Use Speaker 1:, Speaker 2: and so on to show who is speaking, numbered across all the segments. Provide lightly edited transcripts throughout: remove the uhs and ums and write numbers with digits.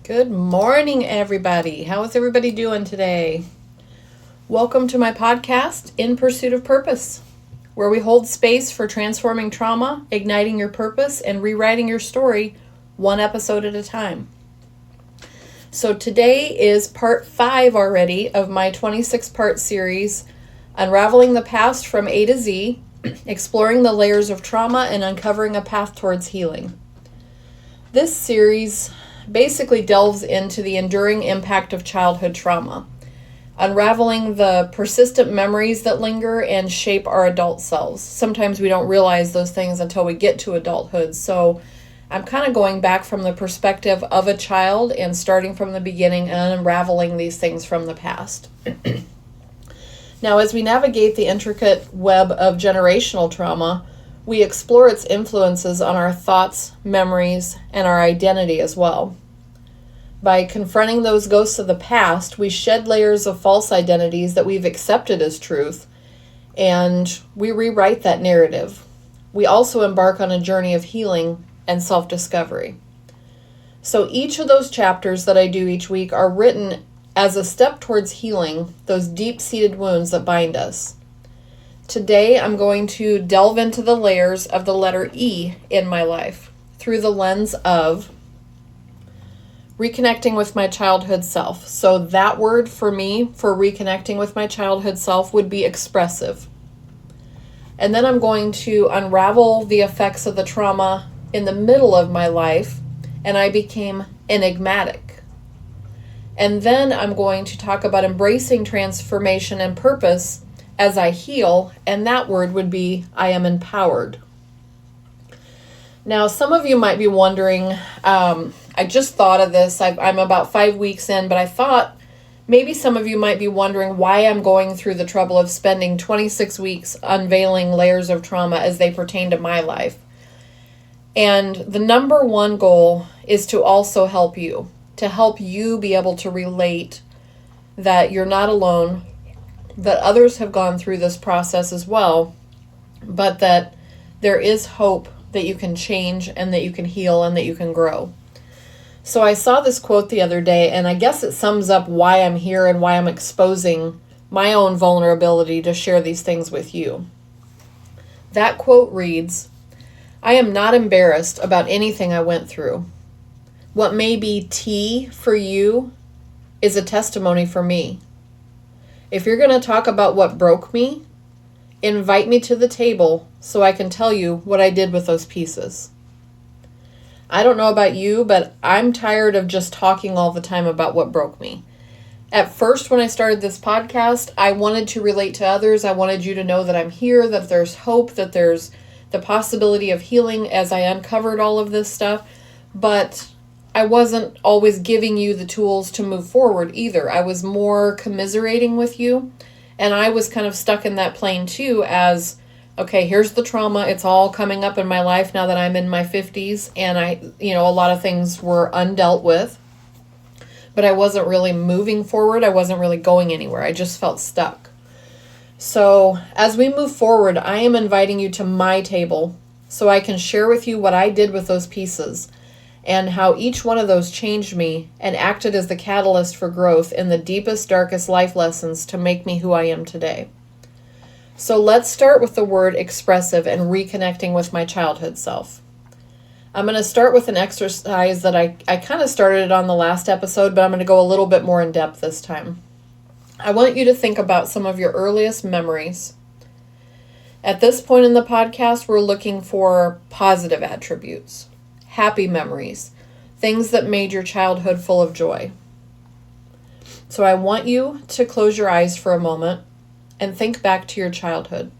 Speaker 1: Good morning, everybody. How is everybody doing today? Welcome to my podcast, In Pursuit of Purpose, where we hold space for transforming trauma, igniting your purpose, and rewriting your story one episode at a time. So today is part 5 already of my 26-part series, Unraveling the Past from A to Z, exploring the layers of trauma and uncovering a path towards healing. This series basically delves into the enduring impact of childhood trauma, unraveling the persistent memories that linger and shape our adult selves. Sometimes we don't realize those things until we get to adulthood. So I'm kind of going back from the perspective of a child and starting from the beginning and unraveling these things from the past. Now, as we navigate the intricate web of generational trauma, we explore its influences on our thoughts, memories, and our identity as well. By confronting those ghosts of the past, we shed layers of false identities that we've accepted as truth, and we rewrite that narrative. We also embark on a journey of healing and self-discovery. So each of those chapters that I do each week are written as a step towards healing those deep-seated wounds that bind us. Today, I'm going to delve into the layers of the letter E in my life through the lens of reconnecting with my childhood self. So that word for me for reconnecting with my childhood self would be expressive. And then I'm going to unravel the effects of the trauma in the middle of my life, and I became enigmatic. And then I'm going to talk about embracing transformation and purpose as I heal, and that word would be I am empowered. Now, some of you might be wondering, I just thought of this, I'm about 5 weeks in, but I thought maybe some of you might be wondering why I'm going through the trouble of spending 26 weeks unveiling layers of trauma as they pertain to my life. And the number one goal is to also help you be able to relate that you're not alone, that others have gone through this process as well, but that there is hope that you can change and that you can heal and that you can grow. So I saw this quote the other day, and I guess it sums up why I'm here and why I'm exposing my own vulnerability to share these things with you. That quote reads, "I am not embarrassed about anything I went through. What may be tea for you is a testimony for me. If you're going to talk about what broke me, invite me to the table so I can tell you what I did with those pieces." I don't know about you, but I'm tired of just talking all the time about what broke me. At first, when I started this podcast, I wanted to relate to others. I wanted you to know that I'm here, that there's hope, that there's the possibility of healing as I uncovered all of this stuff. But I wasn't always giving you the tools to move forward either. I was more commiserating with you, and I was kind of stuck in that plane too as, okay, here's the trauma. It's all coming up in my life now that I'm in my 50s, and a lot of things were undealt with, but I wasn't really moving forward. I wasn't really going anywhere. I just felt stuck. So as we move forward, I am inviting you to my table so I can share with you what I did with those pieces and how each one of those changed me and acted as the catalyst for growth in the deepest, darkest life lessons to make me who I am today. So let's start with the word expressive and reconnecting with my childhood self. I'm going to start with an exercise that I kind of started it on the last episode, but I'm going to go a little bit more in depth this time. I want you to think about some of your earliest memories. At this point in the podcast, we're looking for positive attributes, happy memories, things that made your childhood full of joy. So I want you to close your eyes for a moment and think back to your childhood.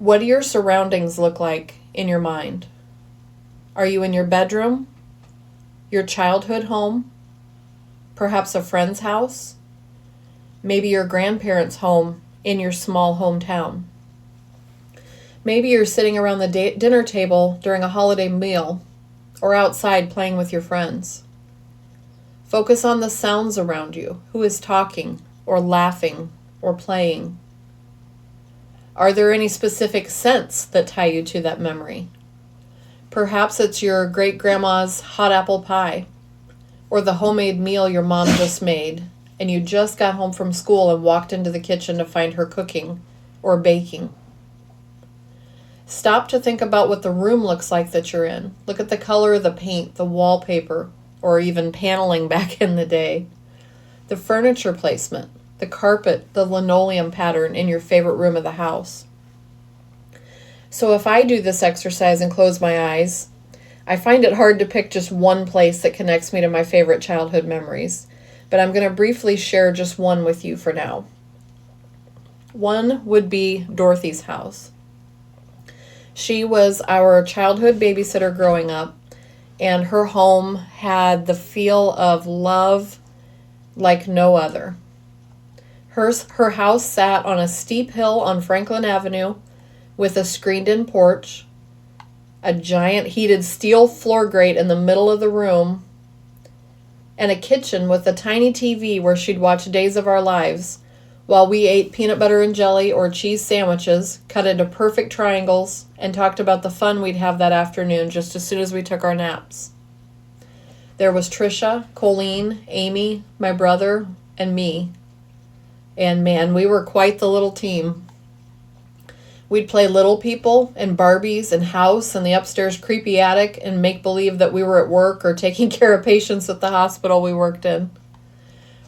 Speaker 1: What do your surroundings look like in your mind? Are you in your bedroom, your childhood home, perhaps a friend's house, maybe your grandparents' home in your small hometown? Maybe you're sitting around the dinner table during a holiday meal or outside playing with your friends. Focus on the sounds around you. Who is talking or laughing or playing? Are there any specific scents that tie you to that memory? Perhaps it's your great-grandma's hot apple pie or the homemade meal your mom just made and you just got home from school and walked into the kitchen to find her cooking or baking. Stop to think about what the room looks like that you're in. Look at the color of the paint, the wallpaper, or even paneling back in the day. The furniture placement, the carpet, the linoleum pattern in your favorite room of the house. So if I do this exercise and close my eyes, I find it hard to pick just one place that connects me to my favorite childhood memories, but I'm going to briefly share just one with you for now. One would be Dorothy's house. She was our childhood babysitter growing up, and her home had the feel of love like no other. Her house sat on a steep hill on Franklin Avenue with a screened-in porch, a giant heated steel floor grate in the middle of the room, and a kitchen with a tiny TV where she'd watch Days of Our Lives while we ate peanut butter and jelly or cheese sandwiches cut into perfect triangles and talked about the fun we'd have that afternoon just as soon as we took our naps. There was Trisha, Colleen, Amy, my brother, and me. And man, we were quite the little team. We'd play Little People and Barbies and House in the upstairs creepy attic and make believe that we were at work or taking care of patients at the hospital we worked in.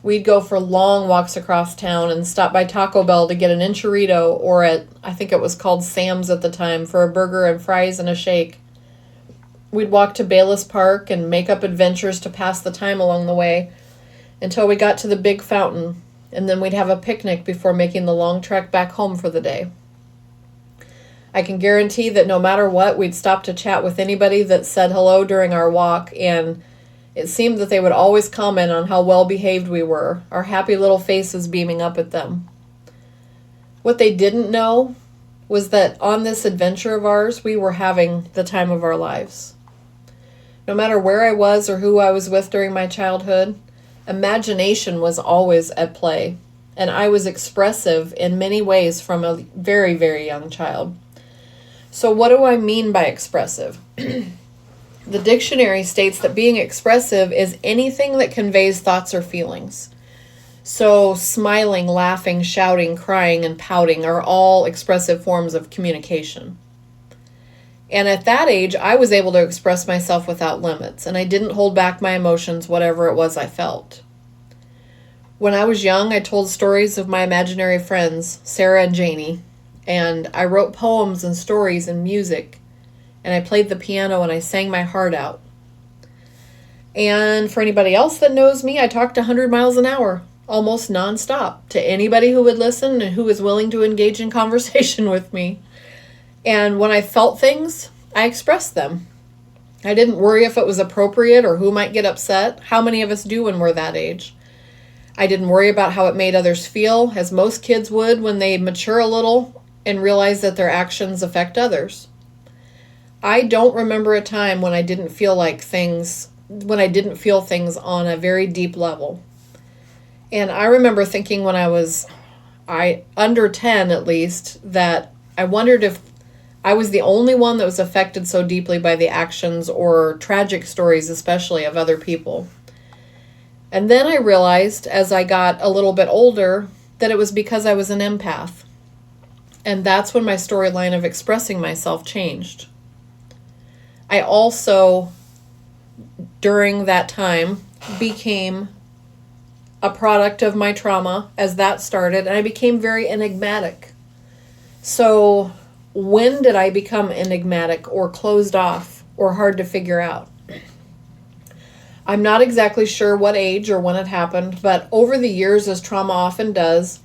Speaker 1: We'd go for long walks across town and stop by Taco Bell to get an enchilada or I think it was called Sam's at the time, for a burger and fries and a shake. We'd walk to Bayless Park and make up adventures to pass the time along the way until we got to the big fountain, and then we'd have a picnic before making the long trek back home for the day. I can guarantee that no matter what, we'd stop to chat with anybody that said hello during our walk, and it seemed that they would always comment on how well behaved we were, our happy little faces beaming up at them. What they didn't know was that on this adventure of ours, we were having the time of our lives. No matter where I was or who I was with during my childhood, imagination was always at play, and I was expressive in many ways from a very, very young child. So what do I mean by expressive? The dictionary states that being expressive is anything that conveys thoughts or feelings. So smiling, laughing, shouting, crying, and pouting are all expressive forms of communication. And at that age, I was able to express myself without limits, and I didn't hold back my emotions, whatever it was I felt. When I was young, I told stories of my imaginary friends, Sarah and Janie, and I wrote poems and stories and music, and I played the piano and I sang my heart out. And for anybody else that knows me, I talked 100 miles an hour, almost nonstop, to anybody who would listen and who was willing to engage in conversation with me. And when I felt things, I expressed them. I didn't worry if it was appropriate or who might get upset. How many of us do when we're that age? I didn't worry about how it made others feel, as most kids would when they mature a little and realize that their actions affect others. I don't remember a time when I didn't feel things on a very deep level. And I remember thinking when I was under 10 at least, that I wondered if I was the only one that was affected so deeply by the actions or tragic stories, especially of other people. And then I realized as I got a little bit older that it was because I was an empath. And that's when my storyline of expressing myself changed. I also, during that time, became a product of my trauma as that started, and I became very enigmatic. So when did I become enigmatic or closed off or hard to figure out? I'm not exactly sure what age or when it happened, but over the years, as trauma often does,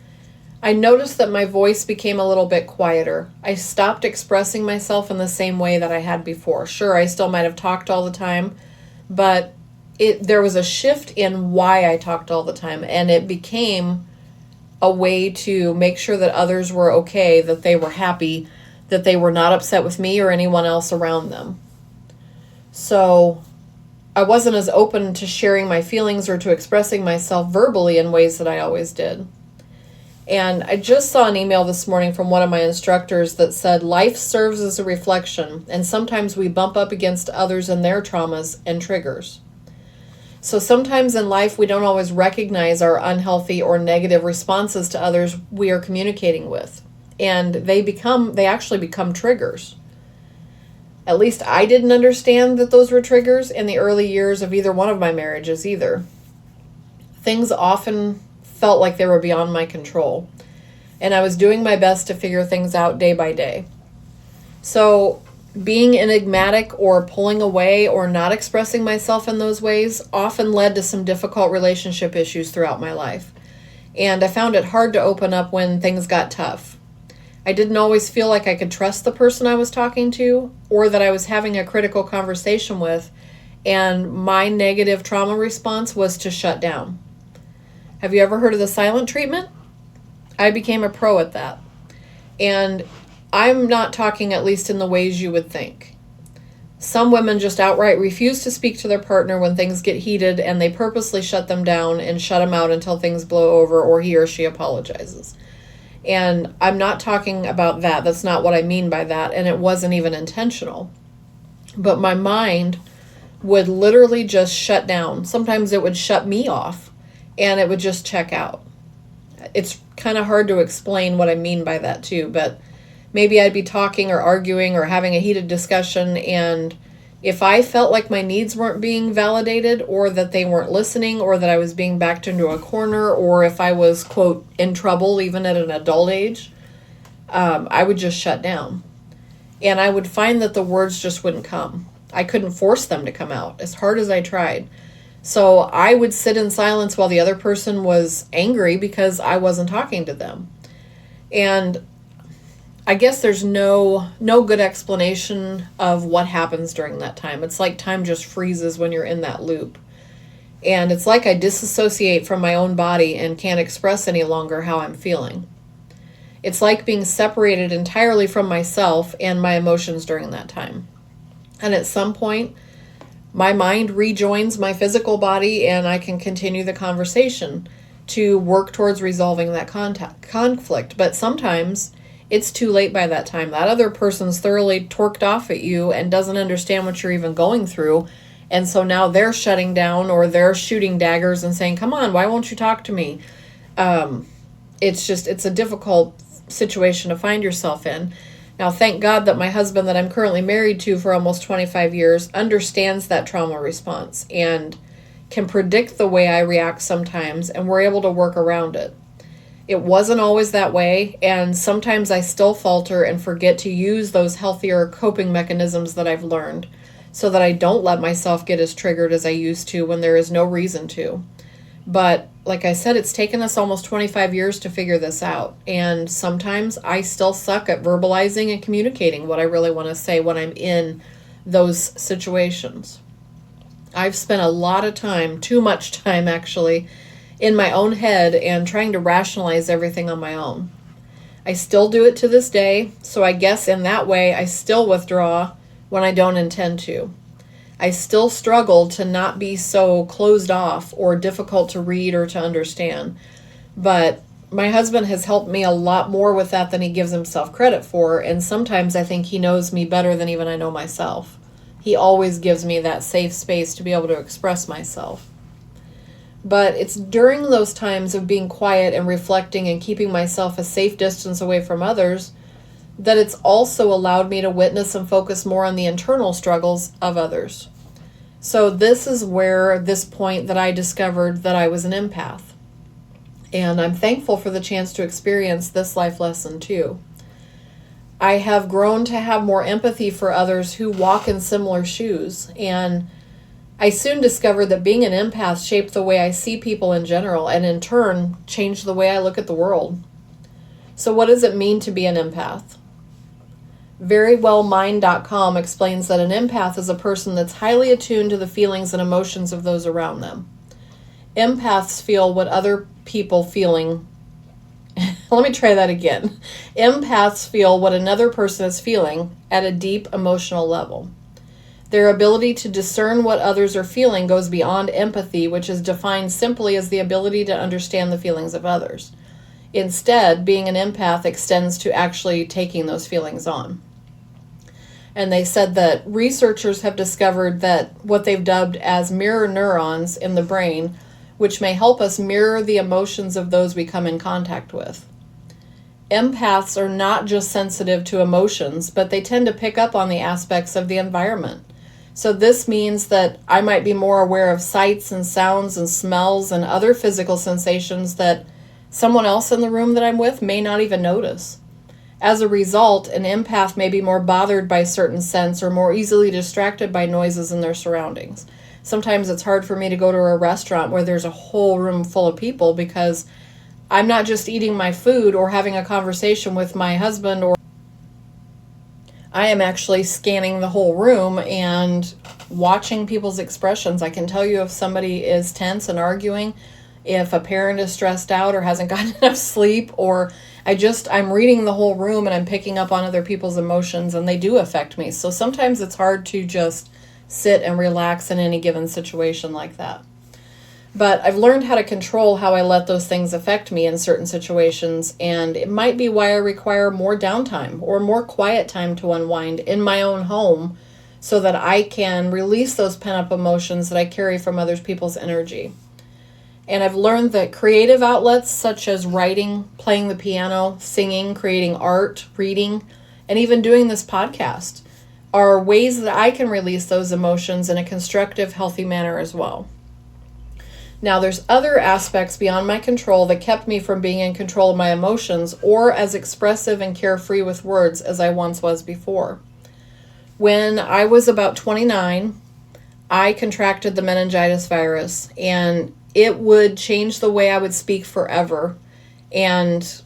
Speaker 1: I noticed that my voice became a little bit quieter. I stopped expressing myself in the same way that I had before. Sure, I still might have talked all the time, but there was a shift in why I talked all the time, and it became a way to make sure that others were okay, that they were happy, that they were not upset with me or anyone else around them. So I wasn't as open to sharing my feelings or to expressing myself verbally in ways that I always did. And I just saw an email this morning from one of my instructors that said, life serves as a reflection, and sometimes we bump up against others and their traumas and triggers. So sometimes in life we don't always recognize our unhealthy or negative responses to others we are communicating with. And they actually become triggers. At least I didn't understand that those were triggers in the early years of either one of my marriages either. Things often felt like they were beyond my control, and I was doing my best to figure things out day by day. So being enigmatic or pulling away or not expressing myself in those ways often led to some difficult relationship issues throughout my life. And I found it hard to open up when things got tough. I didn't always feel like I could trust the person I was talking to or that I was having a critical conversation with, and my negative trauma response was to shut down. Have you ever heard of the silent treatment? I became a pro at that. And I'm not talking at least in the ways you would think. Some women just outright refuse to speak to their partner when things get heated, and they purposely shut them down and shut them out until things blow over or he or she apologizes. And I'm not talking about that. That's not what I mean by that. And it wasn't even intentional. But my mind would literally just shut down. Sometimes it would shut me off and it would just check out. It's kind of hard to explain what I mean by that too, but maybe I'd be talking or arguing or having a heated discussion, and if I felt like my needs weren't being validated or that they weren't listening or that I was being backed into a corner, or if I was, quote, in trouble even at an adult age, I would just shut down. And I would find that the words just wouldn't come. I couldn't force them to come out as hard as I tried. So I would sit in silence while the other person was angry because I wasn't talking to them. And I guess there's no good explanation of what happens during that time. It's like time just freezes when you're in that loop. And it's like I disassociate from my own body and can't express any longer how I'm feeling. It's like being separated entirely from myself and my emotions during that time. And at some point, my mind rejoins my physical body and I can continue the conversation to work towards resolving that conflict. But sometimes it's too late by that time. That other person's thoroughly torqued off at you and doesn't understand what you're even going through. And so now they're shutting down or they're shooting daggers and saying, come on, why won't you talk to me? It's a difficult situation to find yourself in. Now, thank God that my husband that I'm currently married to for almost 25 years understands that trauma response and can predict the way I react sometimes, and we're able to work around it. It wasn't always that way, and sometimes I still falter and forget to use those healthier coping mechanisms that I've learned so that I don't let myself get as triggered as I used to when there is no reason to. But like I said, it's taken us almost 25 years to figure this out. And sometimes I still suck at verbalizing and communicating what I really want to say when I'm in those situations. I've spent a lot of time, too much time actually, in my own head and trying to rationalize everything on my own. I still do it to this day, so I guess in that way I still withdraw when I don't intend to. I still struggle to not be so closed off or difficult to read or to understand. But my husband has helped me a lot more with that than he gives himself credit for, and sometimes I think he knows me better than even I know myself. He always gives me that safe space to be able to express myself. But it's during those times of being quiet and reflecting and keeping myself a safe distance away from others that it's also allowed me to witness and focus more on the internal struggles of others. So this is where this point that I discovered that I was an empath. And I'm thankful for the chance to experience this life lesson too. I have grown to have more empathy for others who walk in similar shoes, and I soon discovered that being an empath shaped the way I see people in general, and in turn changed the way I look at the world. So what does it mean to be an empath? Verywellmind.com explains that an empath is a person that's highly attuned to the feelings and emotions of those around them. Empaths feel what other people feeling. Let me try that again. Empaths feel what another person is feeling at a deep emotional level. Their ability to discern what others are feeling goes beyond empathy, which is defined simply as the ability to understand the feelings of others. Instead, being an empath extends to actually taking those feelings on. And they said that researchers have discovered that what they've dubbed as mirror neurons in the brain, which may help us mirror the emotions of those we come in contact with. Empaths are not just sensitive to emotions, but they tend to pick up on the aspects of the environment. So this means that I might be more aware of sights and sounds and smells and other physical sensations that someone else in the room that I'm with may not even notice. As a result, an empath may be more bothered by certain scents or more easily distracted by noises in their surroundings. Sometimes it's hard for me to go to a restaurant where there's a whole room full of people because I'm not just eating my food or having a conversation with my husband, or I am actually scanning the whole room and watching people's expressions. I can tell you if somebody is tense and arguing, if a parent is stressed out or hasn't gotten enough sleep, or I'm reading the whole room and I'm picking up on other people's emotions, and they do affect me. So sometimes it's hard to just sit and relax in any given situation like that. But I've learned how to control how I let those things affect me in certain situations, and it might be why I require more downtime or more quiet time to unwind in my own home so that I can release those pent-up emotions that I carry from other people's energy. And I've learned that creative outlets such as writing, playing the piano, singing, creating art, reading, and even doing this podcast are ways that I can release those emotions in a constructive, healthy manner as well. Now, there's other aspects beyond my control that kept me from being in control of my emotions or as expressive and carefree with words as I once was before. When I was about 29, I contracted the meningitis virus, and it would change the way I would speak forever. And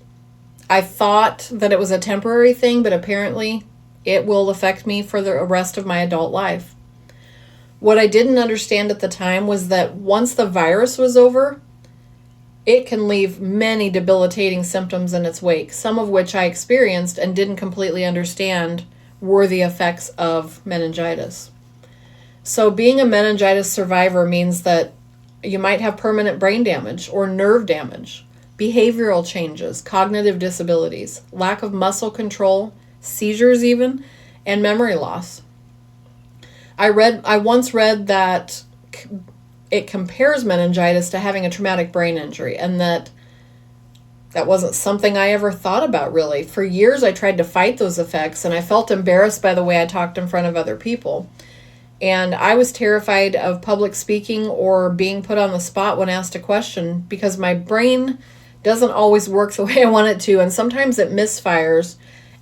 Speaker 1: I thought that it was a temporary thing, but apparently it will affect me for the rest of my adult life. What I didn't understand at the time was that once the virus was over, it can leave many debilitating symptoms in its wake, some of which I experienced and didn't completely understand were the effects of meningitis. So being a meningitis survivor means that you might have permanent brain damage or nerve damage, behavioral changes, cognitive disabilities, lack of muscle control, seizures even, and memory loss. I once read that it compares meningitis to having a traumatic brain injury, and that wasn't something I ever thought about really. For years I tried to fight those effects, and I felt embarrassed by the way I talked in front of other people. And I was terrified of public speaking or being put on the spot when asked a question because my brain doesn't always work the way I want it to, and sometimes it misfires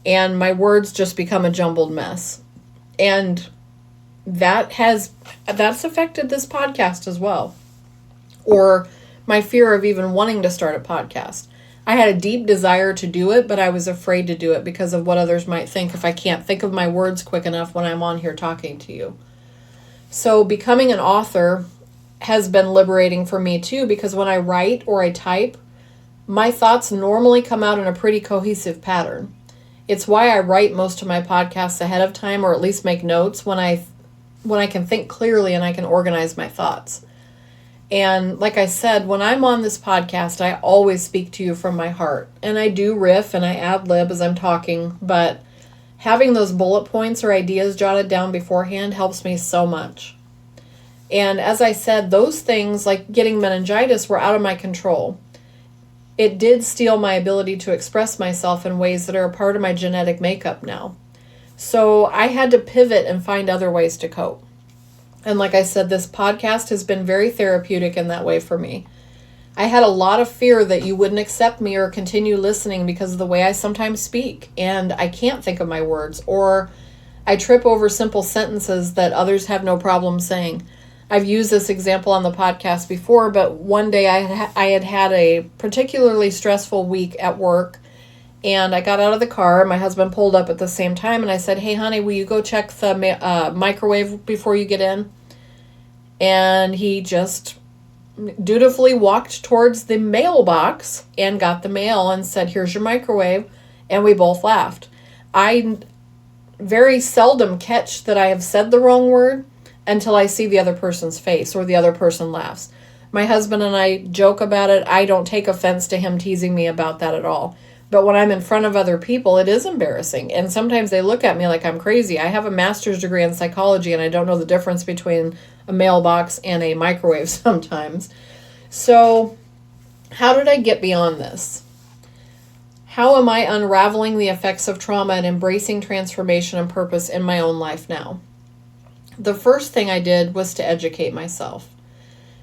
Speaker 1: and my words just become a jumbled mess. And that's affected this podcast as well, or my fear of even wanting to start a podcast. I had a deep desire to do it, but I was afraid to do it because of what others might think if I can't think of my words quick enough when I'm on here talking to you. So becoming an author has been liberating for me too, because when I write or I type, my thoughts normally come out in a pretty cohesive pattern. It's why I write most of my podcasts ahead of time, or at least make notes when I can think clearly and I can organize my thoughts. And like I said, when I'm on this podcast, I always speak to you from my heart. And I do riff and I ad-lib as I'm talking, but having those bullet points or ideas jotted down beforehand helps me so much. And as I said, those things like getting meningitis were out of my control. It did steal my ability to express myself in ways that are a part of my genetic makeup now. So I had to pivot and find other ways to cope. And like I said, this podcast has been very therapeutic in that way for me. I had a lot of fear that you wouldn't accept me or continue listening because of the way I sometimes speak, and I can't think of my words, or I trip over simple sentences that others have no problem saying. I've used this example on the podcast before, but one day I had had a particularly stressful week at work, And I got out of the car. My husband pulled up at the same time, and I said, "Hey, honey, will you go check the microwave before you get in?" And he just dutifully walked towards the mailbox and got the mail and said, "Here's your microwave." And we both laughed. I very seldom catch that I have said the wrong word until I see the other person's face or the other person laughs. My husband and I joke about it. I don't take offense to him teasing me about that at all. But when I'm in front of other people, it is embarrassing. And sometimes they look at me like I'm crazy. I have a master's degree in psychology, and I don't know the difference between a mailbox and a microwave sometimes. So, how did I get beyond this? How am I unraveling the effects of trauma and embracing transformation and purpose in my own life now? The first thing I did was to educate myself.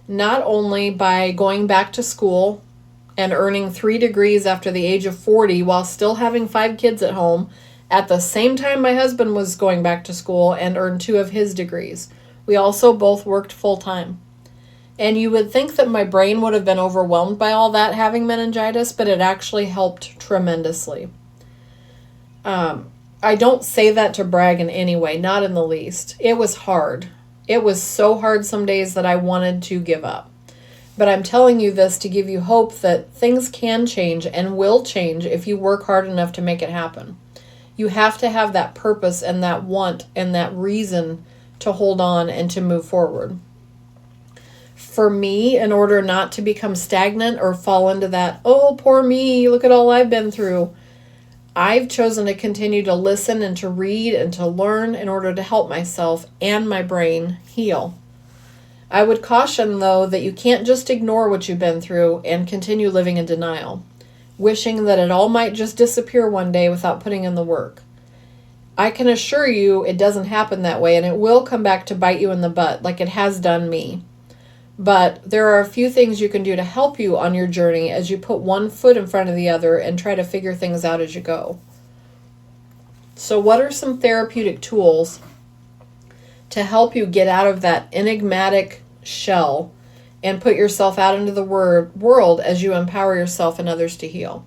Speaker 1: Not only by going back to school and earning 3 degrees after the age of 40 while still having 5 kids at home, at the same time my husband was going back to school and earned 2 of his degrees. We also both worked full time. And you would think that my brain would have been overwhelmed by all that having meningitis, but it actually helped tremendously. I don't say that to brag in any way, not in the least. It was hard. It was so hard some days that I wanted to give up. But I'm telling you this to give you hope that things can change and will change if you work hard enough to make it happen. You have to have that purpose and that want and that reason to hold on and to move forward. For me, in order not to become stagnant or fall into that, "Oh, poor me, look at all I've been through," I've chosen to continue to listen and to read and to learn in order to help myself and my brain heal. I would caution, though, that you can't just ignore what you've been through and continue living in denial, wishing that it all might just disappear one day without putting in the work. I can assure you it doesn't happen that way, and it will come back to bite you in the butt like it has done me. But there are a few things you can do to help you on your journey as you put one foot in front of the other and try to figure things out as you go. So what are some therapeutic tools to help you get out of that enigmatic shell and put yourself out into the world as you empower yourself and others to heal?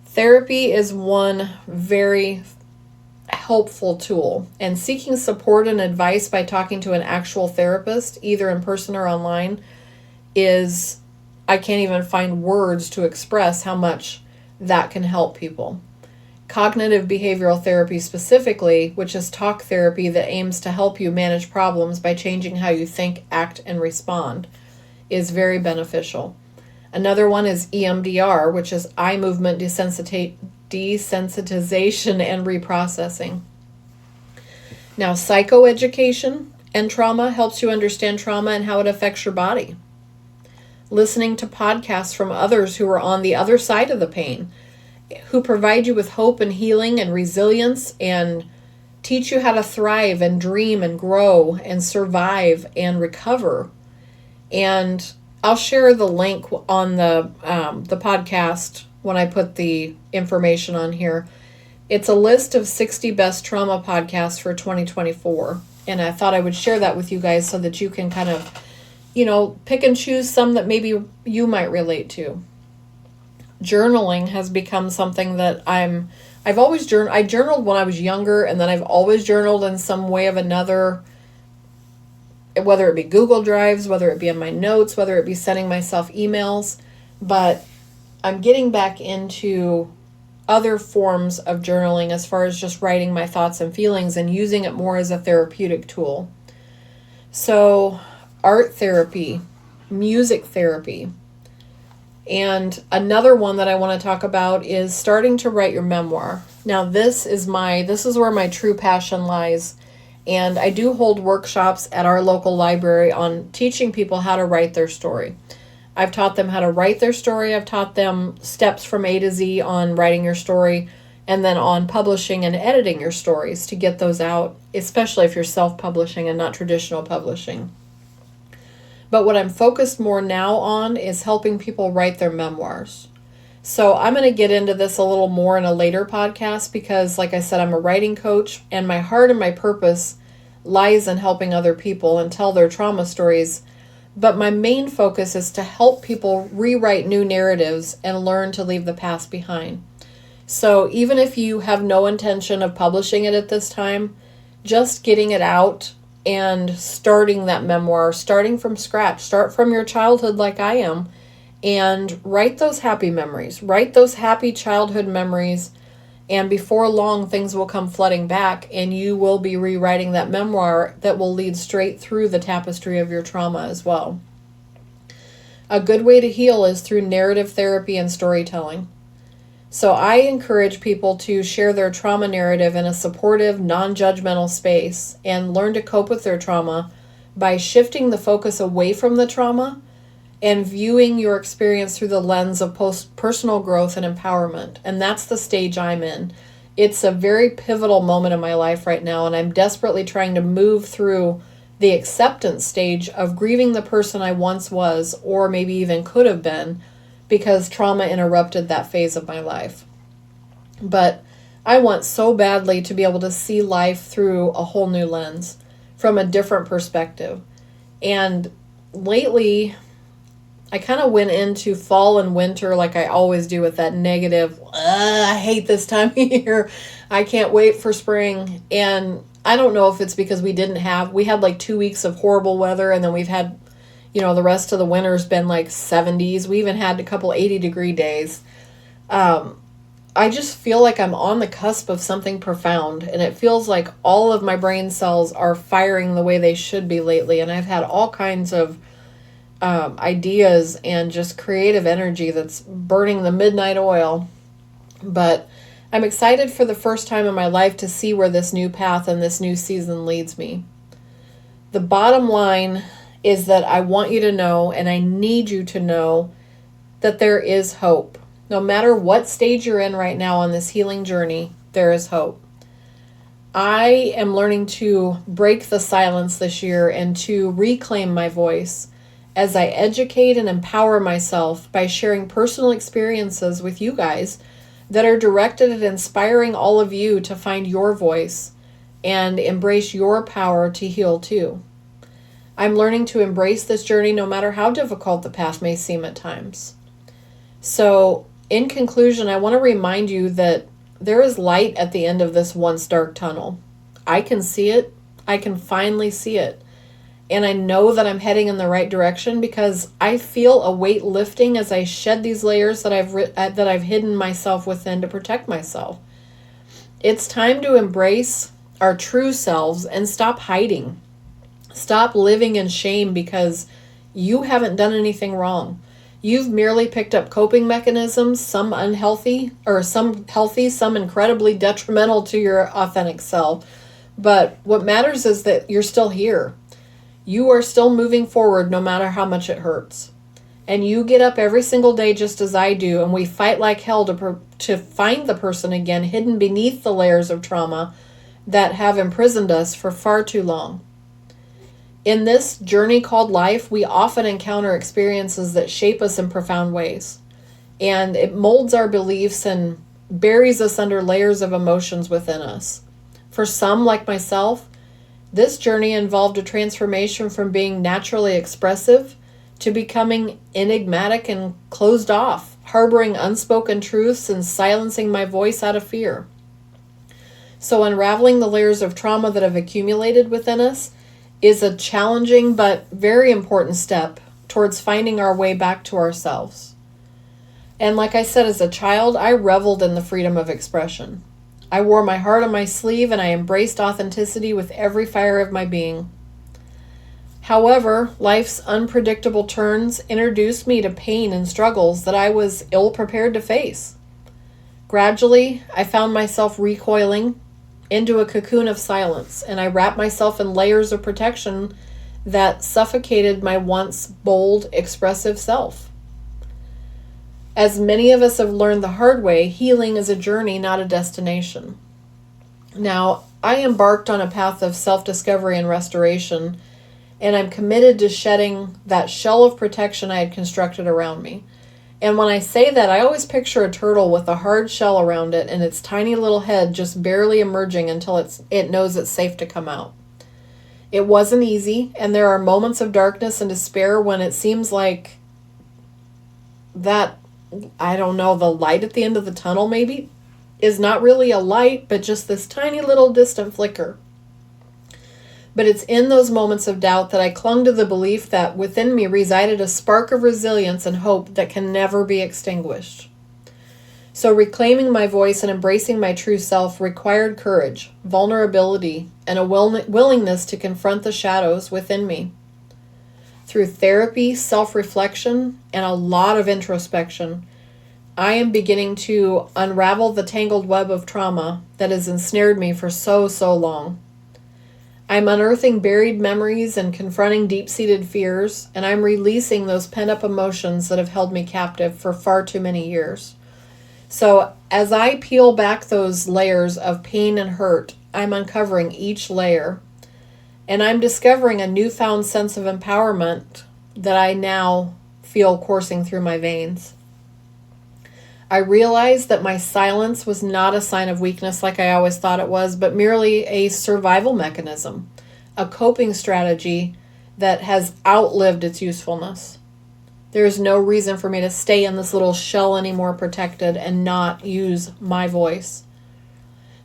Speaker 1: Therapy is one very helpful tool, and seeking support and advice by talking to an actual therapist, either in person or online, I can't even find words to express how much that can help people. Cognitive behavioral therapy specifically, which is talk therapy that aims to help you manage problems by changing how you think, act, and respond, is very beneficial. Another one is EMDR, which is eye movement desensitization and reprocessing. Now, psychoeducation and trauma helps you understand trauma and how it affects your body. Listening to podcasts from others who are on the other side of the pain, who provide you with hope and healing and resilience and teach you how to thrive and dream and grow and survive and recover. And I'll share the link on the podcast when I put the information on here. It's a list of 60 best trauma podcasts for 2024. And I thought I would share that with you guys so that you can kind of, pick and choose some that maybe you might relate to. Journaling has become something that I've always journaled. I journaled when I was younger, and then I've always journaled in some way of another, whether it be Google Drives, whether it be in my notes, whether it be sending myself emails. But I'm getting back into other forms of journaling as far as just writing my thoughts and feelings and using it more as a therapeutic tool. So, art therapy, music therapy. And another one that I want to talk about is starting to write your memoir. Now, this is where my true passion lies. And I do hold workshops at our local library on teaching people how to write their story. I've taught them how to write their story. I've taught them steps from A to Z on writing your story, and then on publishing and editing your stories to get those out, especially if you're self-publishing and not traditional publishing. But what I'm focused more now on is helping people write their memoirs. So I'm going to get into this a little more in a later podcast because, like I said, I'm a writing coach, and my heart and my purpose lies in helping other people and tell their trauma stories. But my main focus is to help people rewrite new narratives and learn to leave the past behind. So even if you have no intention of publishing it at this time, just getting it out and starting that memoir, starting from scratch, start from your childhood like I am, and write those happy memories, write those happy childhood memories, and before long things will come flooding back and you will be rewriting that memoir that will lead straight through the tapestry of your trauma as well. A good way to heal is through narrative therapy and storytelling. So I encourage people to share their trauma narrative in a supportive, non-judgmental space and learn to cope with their trauma by shifting the focus away from the trauma and viewing your experience through the lens of personal growth and empowerment. And that's the stage I'm in. It's a very pivotal moment in my life right now, and I'm desperately trying to move through the acceptance stage of grieving the person I once was, or maybe even could have been, because trauma interrupted that phase of my life. But I want so badly to be able to see life through a whole new lens, from a different perspective. And lately, I kind of went into fall and winter like I always do with that negative, I hate this time of year. I can't wait for spring. And I don't know if it's because we had like 2 weeks of horrible weather, and then we've had, the rest of the winter's been like 70s. We even had a couple 80-degree days. I just feel like I'm on the cusp of something profound, and it feels like all of my brain cells are firing the way they should be lately, and I've had all kinds of ideas and just creative energy that's burning the midnight oil. But I'm excited for the first time in my life to see where this new path and this new season leads me. The bottom line is that I want you to know, and I need you to know, that there is hope. No matter what stage you're in right now on this healing journey, there is hope. I am learning to break the silence this year and to reclaim my voice as I educate and empower myself by sharing personal experiences with you guys that are directed at inspiring all of you to find your voice and embrace your power to heal too. I'm learning to embrace this journey no matter how difficult the path may seem at times. So, in conclusion, I want to remind you that there is light at the end of this once dark tunnel. I can see it. I can finally see it. And I know that I'm heading in the right direction because I feel a weight lifting as I shed these layers that I've hidden myself within to protect myself. It's time to embrace our true selves and stop hiding. Stop living in shame because you haven't done anything wrong. You've merely picked up coping mechanisms, some unhealthy, or some healthy, some incredibly detrimental to your authentic self. But what matters is that you're still here. You are still moving forward no matter how much it hurts. And you get up every single day just as I do, and we fight like hell to find the person again hidden beneath the layers of trauma that have imprisoned us for far too long. In this journey called life, we often encounter experiences that shape us in profound ways. And it molds our beliefs and buries us under layers of emotions within us. For some, like myself, this journey involved a transformation from being naturally expressive to becoming enigmatic and closed off, harboring unspoken truths and silencing my voice out of fear. So unraveling the layers of trauma that have accumulated within us is a challenging but very important step towards finding our way back to ourselves. And like I said, as a child, I reveled in the freedom of expression. I wore my heart on my sleeve and I embraced authenticity with every fiber of my being. However, life's unpredictable turns introduced me to pain and struggles that I was ill-prepared to face. Gradually, I found myself recoiling into a cocoon of silence, and I wrapped myself in layers of protection that suffocated my once bold, expressive self. As many of us have learned the hard way, healing is a journey, not a destination. Now, I embarked on a path of self-discovery and restoration, and I'm committed to shedding that shell of protection I had constructed around me. And when I say that, I always picture a turtle with a hard shell around it and its tiny little head just barely emerging until it knows it's safe to come out. It wasn't easy, and there are moments of darkness and despair when it seems like that, I don't know, the light at the end of the tunnel maybe is not really a light, but just this tiny little distant flicker. But it's in those moments of doubt that I clung to the belief that within me resided a spark of resilience and hope that can never be extinguished. So reclaiming my voice and embracing my true self required courage, vulnerability, and a willingness to confront the shadows within me. Through therapy, self-reflection, and a lot of introspection, I am beginning to unravel the tangled web of trauma that has ensnared me for so long. I'm unearthing buried memories and confronting deep-seated fears, and I'm releasing those pent-up emotions that have held me captive for far too many years. So as I peel back those layers of pain and hurt, I'm uncovering each layer, and I'm discovering a newfound sense of empowerment that I now feel coursing through my veins. I realized that my silence was not a sign of weakness like I always thought it was, but merely a survival mechanism, a coping strategy that has outlived its usefulness. There is no reason for me to stay in this little shell anymore protected and not use my voice.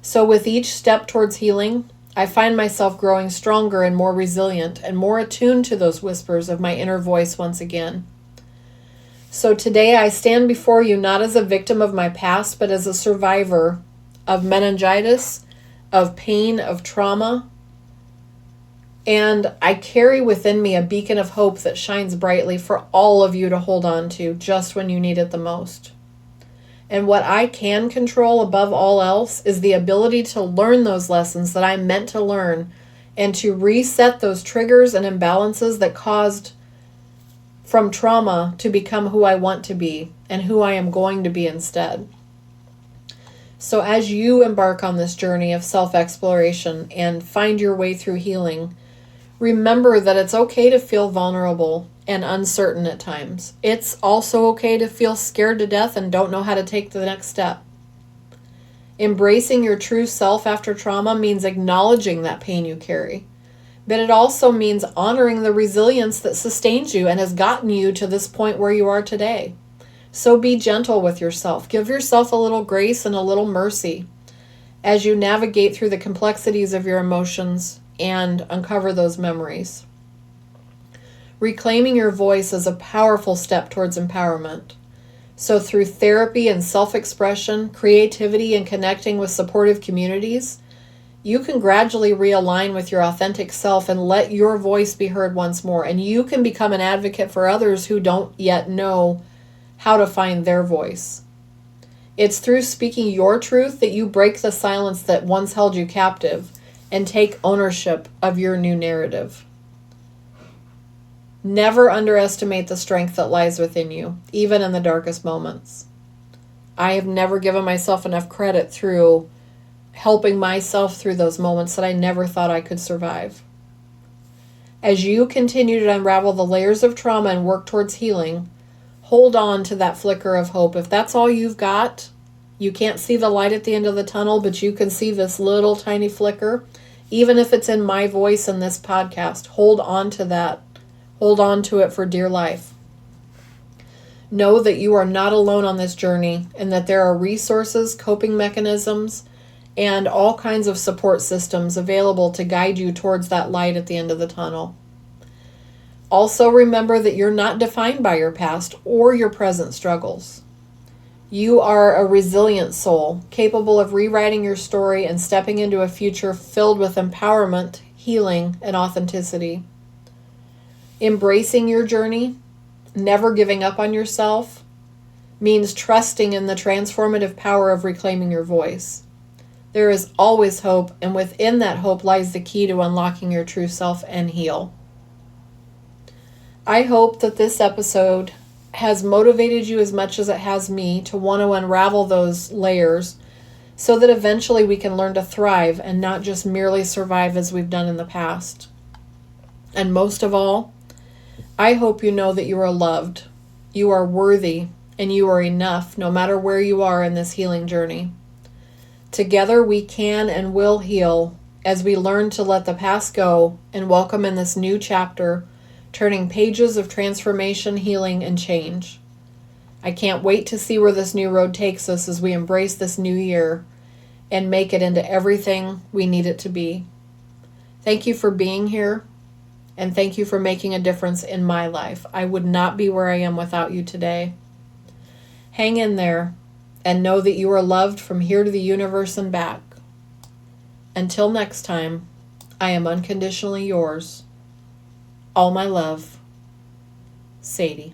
Speaker 1: So with each step towards healing, I find myself growing stronger and more resilient and more attuned to those whispers of my inner voice once again. So today I stand before you not as a victim of my past, but as a survivor of meningitis, of pain, of trauma. And I carry within me a beacon of hope that shines brightly for all of you to hold on to just when you need it the most. And what I can control above all else is the ability to learn those lessons that I'm meant to learn and to reset those triggers and imbalances that caused from trauma to become who I want to be and who I am going to be instead. So as you embark on this journey of self-exploration and find your way through healing, remember that it's okay to feel vulnerable and uncertain at times. It's also okay to feel scared to death and don't know how to take the next step. Embracing your true self after trauma means acknowledging that pain you carry. But it also means honoring the resilience that sustains you and has gotten you to this point where you are today. So be gentle with yourself. Give yourself a little grace and a little mercy as you navigate through the complexities of your emotions and uncover those memories. Reclaiming your voice is a powerful step towards empowerment. So through therapy and self-expression, creativity, and connecting with supportive communities, you can gradually realign with your authentic self and let your voice be heard once more. And you can become an advocate for others who don't yet know how to find their voice. It's through speaking your truth that you break the silence that once held you captive and take ownership of your new narrative. Never underestimate the strength that lies within you, even in the darkest moments. I have never given myself enough credit through helping myself through those moments that I never thought I could survive. As you continue to unravel the layers of trauma and work towards healing, hold on to that flicker of hope. If that's all you've got, you can't see the light at the end of the tunnel, but you can see this little tiny flicker. Even if it's in my voice in this podcast, hold on to that. Hold on to it for dear life. Know that you are not alone on this journey and that there are resources, coping mechanisms, and all kinds of support systems available to guide you towards that light at the end of the tunnel. Also remember that you're not defined by your past or your present struggles. You are a resilient soul, capable of rewriting your story and stepping into a future filled with empowerment, healing, and authenticity. Embracing your journey, never giving up on yourself, means trusting in the transformative power of reclaiming your voice. There is always hope, and within that hope lies the key to unlocking your true self and heal. I hope that this episode has motivated you as much as it has me to want to unravel those layers so that eventually we can learn to thrive and not just merely survive as we've done in the past. And most of all, I hope you know that you are loved, you are worthy, and you are enough no matter where you are in this healing journey. Together we can and will heal as we learn to let the past go and welcome in this new chapter, turning pages of transformation, healing, and change. I can't wait to see where this new road takes us as we embrace this new year and make it into everything we need it to be. Thank you for being here, and thank you for making a difference in my life. I would not be where I am without you today. Hang in there and know that you are loved from here to the universe and back. Until next time, I am unconditionally yours. All my love, Sadie.